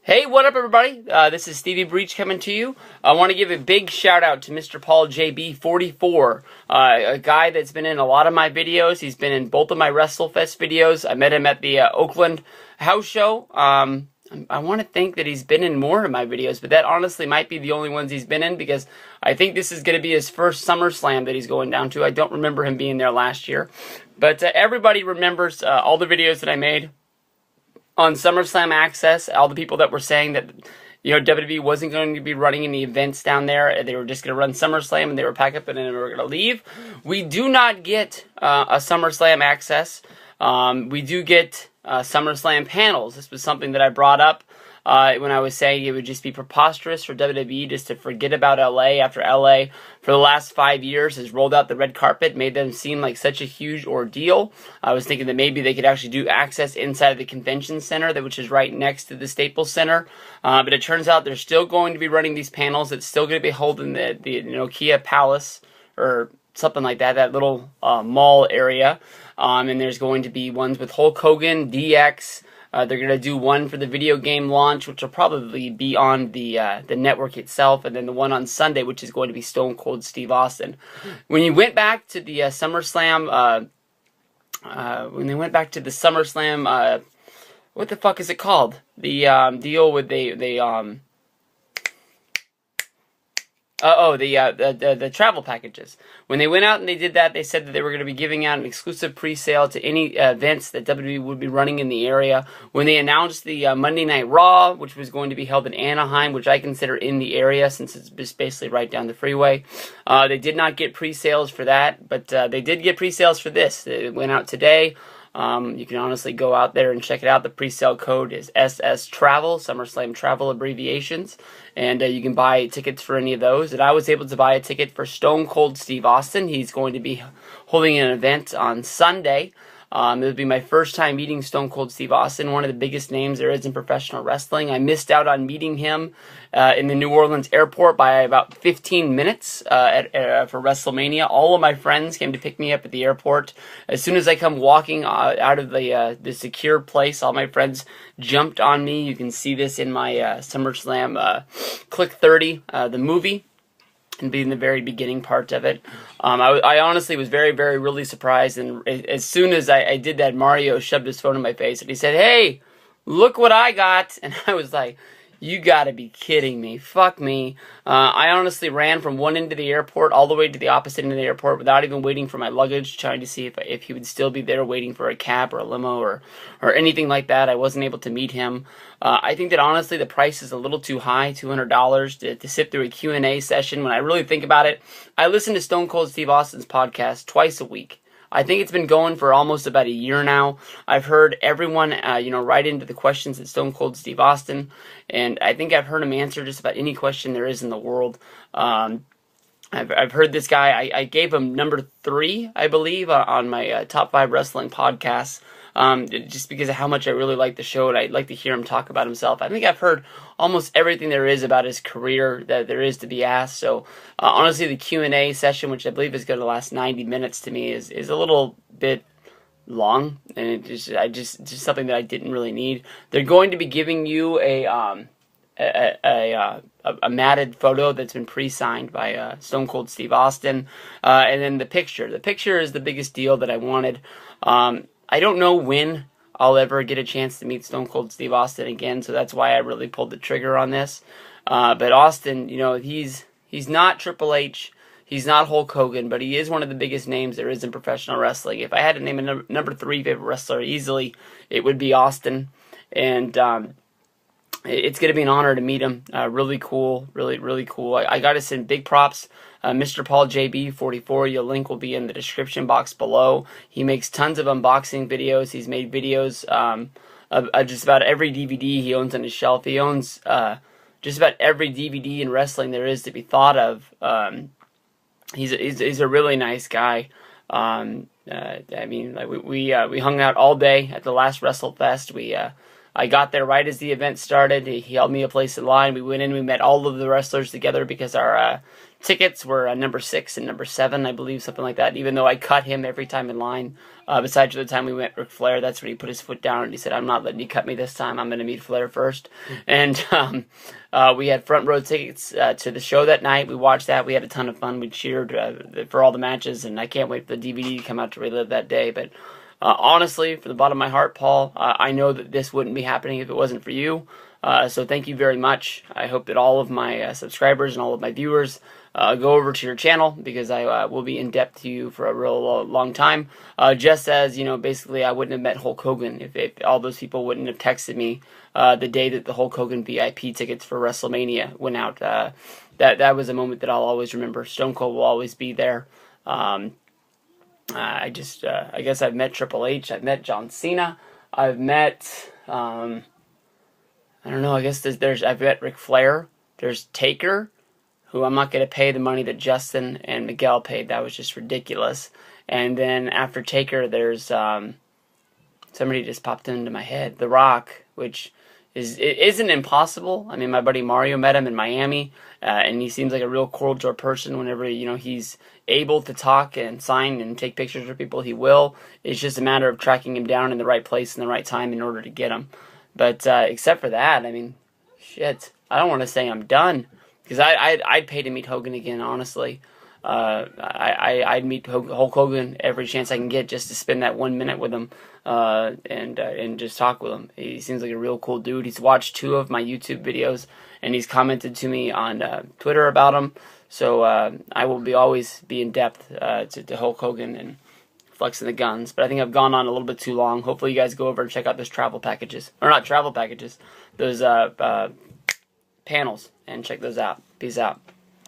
Hey, what up, everybody? This is Stevie Breach coming to you. I want to give a big shout out to Mr. Paul JB44, a guy that's been in a lot of my videos. He's been in both of my WrestleFest videos. I met him at the Oakland house show. I want to think that he's been in more of my videos, but that honestly might be the only ones he's been in because I think this is going to be his first SummerSlam that he's going down to. I don't remember him being there last year, but everybody remembers all the videos that I made on SummerSlam Access. All the people that were saying that, WWE wasn't going to be running any events down there. They were just going to run SummerSlam and they were pack up and then they were going to leave. We do not get a SummerSlam Access. We do get SummerSlam panels. This was something that I brought up when I was saying it would just be preposterous for WWE just to forget about LA after LA for the last 5 years has rolled out the red carpet, made them seem like such a huge ordeal. I was thinking that maybe they could actually do access inside of the convention center, which is right next to the Staples Center. But it turns out they're still going to be running these panels. It's still going to be held in the Kia Palace or something like that, that little mall area. And there's going to be ones with Hulk Hogan, DX. They're going to do one for the video game launch, which will probably be on the network itself, and then the one on Sunday, which is going to be Stone Cold Steve Austin. When you went back to the SummerSlam, what the fuck is it called? The deal with the travel packages. When they went out and they did that, they said that they were going to be giving out an exclusive pre-sale to any events that WWE would be running in the area. When they announced the Monday Night Raw, which was going to be held in Anaheim, which I consider in the area since it's just basically right down the freeway, they did not get pre-sales for that, but they did get pre-sales for this. It went out today. You can honestly go out there and check it out. The pre-sale code is SS Travel, SummerSlam Travel abbreviations, and you can buy tickets for any of those. And I was able to buy a ticket for Stone Cold Steve Austin. He's going to be holding an event on Sunday. It'll be my first time meeting Stone Cold Steve Austin, one of the biggest names there is in professional wrestling. I missed out on meeting him in the New Orleans airport by about 15 minutes for WrestleMania. All of my friends came to pick me up at the airport. As soon as I come walking out of the secure place, all my friends jumped on me. You can see this in my SummerSlam Click 30, the movie, and being the very beginning part of it. I honestly was very, very, really surprised, and as soon as I did that, Mario shoved his phone in my face, and he said, "Hey, look what I got," and I was like, "You gotta be kidding me. Fuck me." I honestly ran from one end of the airport all the way to the opposite end of the airport without even waiting for my luggage, trying to see if he would still be there waiting for a cab or a limo or anything like that. I wasn't able to meet him. I think that honestly the price is a little too high, $200 to sit through a Q&A session. When I really think about it, I listen to Stone Cold Steve Austin's podcast twice a week. I think it's been going for almost about a year now. I've heard everyone, write into the questions at Stone Cold Steve Austin, and I think I've heard him answer just about any question there is in the world. I've heard this guy. I gave him number 3, I believe, on my top 5 wrestling podcasts. Just because of how much I really like the show and I'd like to hear him talk about himself. I think I've heard almost everything there is about his career that there is to be asked. So honestly, the Q&A session, which I believe is going to last 90 minutes to me, is a little bit long, and just something that I didn't really need. They're going to be giving you a matted photo that's been pre-signed by Stone Cold Steve Austin, and then the picture. The picture is the biggest deal that I wanted. I don't know when I'll ever get a chance to meet Stone Cold Steve Austin again, so that's why I really pulled the trigger on this. But Austin, he's not Triple H, he's not Hulk Hogan, but he is one of the biggest names there is in professional wrestling. If I had to name a number 3 favorite wrestler easily, it would be Austin. And it's going to be an honor to meet him. Really cool, really, really cool. I got to send big props. Mr. Paul JB44, your link will be in the description box below. He makes tons of unboxing videos. He's made videos of just about every DVD he owns on his shelf. He owns just about every DVD in wrestling there is to be thought of. He's a really nice guy. We hung out all day at the last WrestleFest. I got there right as the event started. He held me a place in line. We went in, we met all of the wrestlers together because our tickets were number 6 and number 7, I believe, something like that, even though I cut him every time in line. Besides the time we met Ric Flair, that's when he put his foot down and he said, I'm not letting you cut me this time. I'm going to meet Flair first. And we had front row tickets to the show that night. We watched that. We had a ton of fun. We cheered for all the matches, and I can't wait for the DVD to come out to relive that day. But honestly, from the bottom of my heart, Paul, I know that this wouldn't be happening if it wasn't for you. So thank you very much. I hope that all of my subscribers and all of my viewers go over to your channel, because I will be in depth to you for a real long time. Just as, basically I wouldn't have met Hulk Hogan if all those people wouldn't have texted me the day that the Hulk Hogan VIP tickets for WrestleMania went out. That was a moment that I'll always remember. Stone Cold will always be there. I guess I've met Triple H. I've met John Cena. I've met, I don't know, I guess I've met Ric Flair. There's Taker, who I'm not going to pay the money that Justin and Miguel paid. That was just ridiculous. And then after Taker, there's somebody just popped into my head, The Rock, which isn't impossible. I mean, my buddy Mario met him in Miami, and he seems like a real cordial person. Whenever he's able to talk and sign and take pictures with people, he will. It's just a matter of tracking him down in the right place and the right time in order to get him. But except for that, I mean, shit, I don't want to say I'm done, because I'd pay to meet Hogan again, honestly. I'd meet Hulk Hogan every chance I can get, just to spend that 1 minute with him and just talk with him. He seems like a real cool dude. He's watched 2 of my YouTube videos, and he's commented to me on Twitter about them. So I will always be in depth to Hulk Hogan and flexing the guns. But I think I've gone on a little bit too long. Hopefully you guys go over and check out those travel packages. Or not travel packages. Those panels. And check those out. Peace out.